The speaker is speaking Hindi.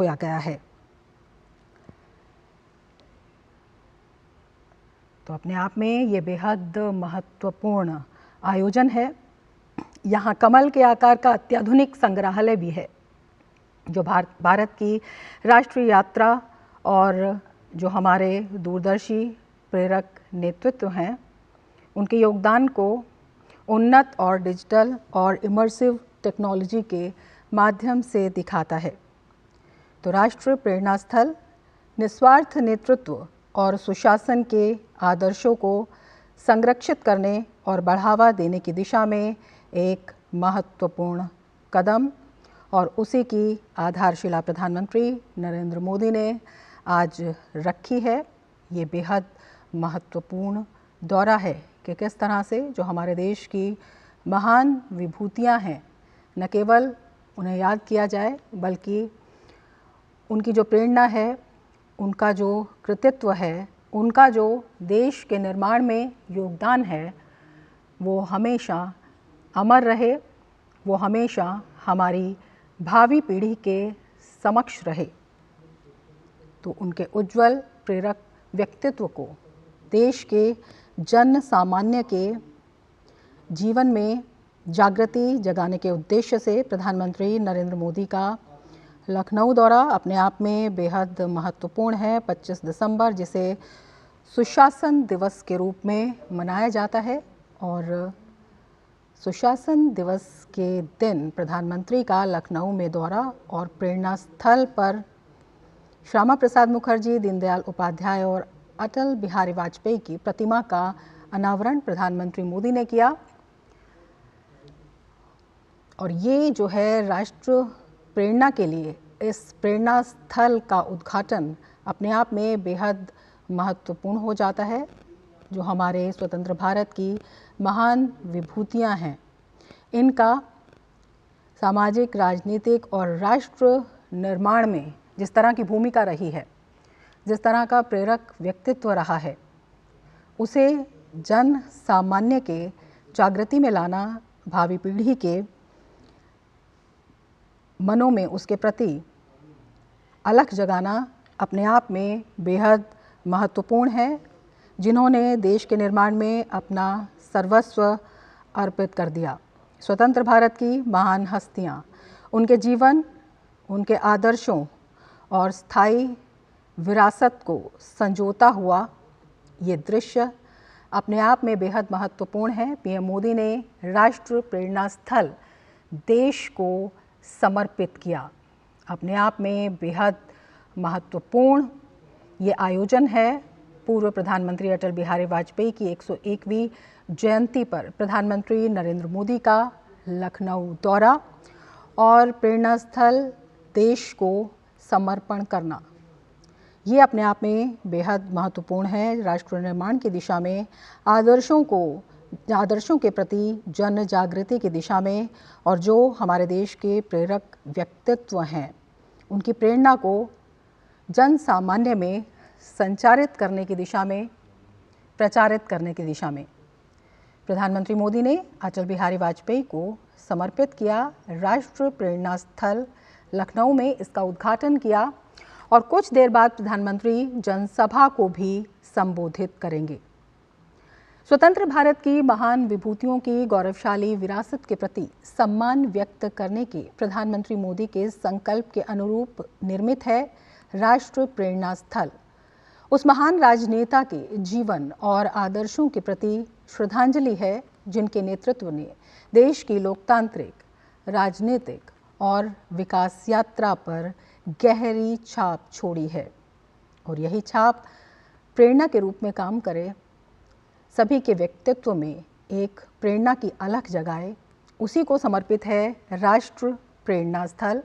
होया गया है। तो अपने आप में ये बेहद महत्वपूर्ण आयोजन है। यहाँ कमल के आकार का अत्याधुनिक संग्रहालय भी है, जो भारत की राष्ट्रीय यात्रा और जो हमारे दूरदर्शी प्रेरक नेतृत्व हैं, उनके योगदान को उन्नत और डिजिटल और इमर्सिव टेक्नोलॉजी के माध्यम से दिखाता है। तो राष्ट्र प्रेरणा स्थल निस्वार्थ नेतृत्व और सुशासन के आदर्शों को संरक्षित करने और बढ़ावा देने की दिशा में एक महत्वपूर्ण कदम और उसी की आधारशिला प्रधानमंत्री नरेंद्र मोदी ने आज रखी है। ये बेहद महत्वपूर्ण दौरा है कि किस तरह से जो हमारे देश की महान विभूतियां हैं, न केवल उन्हें याद किया जाए बल्कि उनकी जो प्रेरणा है, उनका जो कृतित्व है, उनका जो देश के निर्माण में योगदान है, वो हमेशा अमर रहे, वो हमेशा हमारी भावी पीढ़ी के समक्ष रहे। तो उनके उज्जवल प्रेरक व्यक्तित्व को देश के जन सामान्य के जीवन में जागृति जगाने के उद्देश्य से प्रधानमंत्री नरेंद्र मोदी का लखनऊ दौरा अपने आप में बेहद महत्वपूर्ण है। 25 दिसंबर जिसे सुशासन दिवस के रूप में मनाया जाता है और सुशासन दिवस के दिन प्रधानमंत्री का लखनऊ में दौरा और प्रेरणा स्थल पर श्यामा प्रसाद मुखर्जी, दीनदयाल उपाध्याय और अटल बिहारी वाजपेयी की प्रतिमा का अनावरण प्रधानमंत्री मोदी ने किया। और ये जो है राष्ट्र प्रेरणा के लिए इस प्रेरणा स्थल का उद्घाटन अपने आप में बेहद महत्वपूर्ण हो जाता है। जो हमारे स्वतंत्र भारत की महान विभूतियां हैं, इनका सामाजिक, राजनीतिक और राष्ट्र निर्माण में जिस तरह की भूमिका रही है, जिस तरह का प्रेरक व्यक्तित्व रहा है, उसे जन सामान्य के जागृति में लाना, भावी पीढ़ी के मनों में उसके प्रति अलख जगाना अपने आप में बेहद महत्वपूर्ण है। जिन्होंने देश के निर्माण में अपना सर्वस्व अर्पित कर दिया, स्वतंत्र भारत की महान हस्तियां, उनके जीवन, उनके आदर्शों और स्थायी विरासत को संजोता हुआ ये दृश्य अपने आप में बेहद महत्वपूर्ण है। पीएम मोदी ने राष्ट्र प्रेरणा स्थल देश को समर्पित किया। अपने आप में बेहद महत्वपूर्ण ये आयोजन है। पूर्व प्रधानमंत्री अटल बिहारी वाजपेयी की 101वीं जयंती पर प्रधानमंत्री नरेंद्र मोदी का लखनऊ दौरा और प्रेरणा स्थल देश को समर्पण करना, ये अपने आप में बेहद महत्वपूर्ण है। राष्ट्र निर्माण की दिशा में आदर्शों के प्रति जन जागृति की दिशा में और जो हमारे देश के प्रेरक व्यक्तित्व हैं, उनकी प्रेरणा को जन सामान्य में संचारित करने की दिशा में, प्रचारित करने की दिशा में प्रधानमंत्री मोदी ने अटल बिहारी वाजपेयी को समर्पित किया। राष्ट्र प्रेरणा स्थल लखनऊ में इसका उद्घाटन किया और कुछ देर बाद प्रधानमंत्री जनसभा को भी संबोधित करेंगे। स्वतंत्र भारत की महान विभूतियों की गौरवशाली विरासत के प्रति सम्मान व्यक्त करने के प्रधानमंत्री मोदी के संकल्प के अनुरूप निर्मित है राष्ट्र प्रेरणा स्थल। उस महान राजनेता के जीवन और आदर्शों के प्रति श्रद्धांजलि है, जिनके नेतृत्व ने देश की लोकतांत्रिक, राजनीतिक और विकास यात्रा पर गहरी छाप छोड़ी है और यही छाप प्रेरणा के रूप में काम करे, सभी के व्यक्तित्व में एक प्रेरणा की अलख जगाए। उसी को समर्पित है राष्ट्र प्रेरणा स्थल।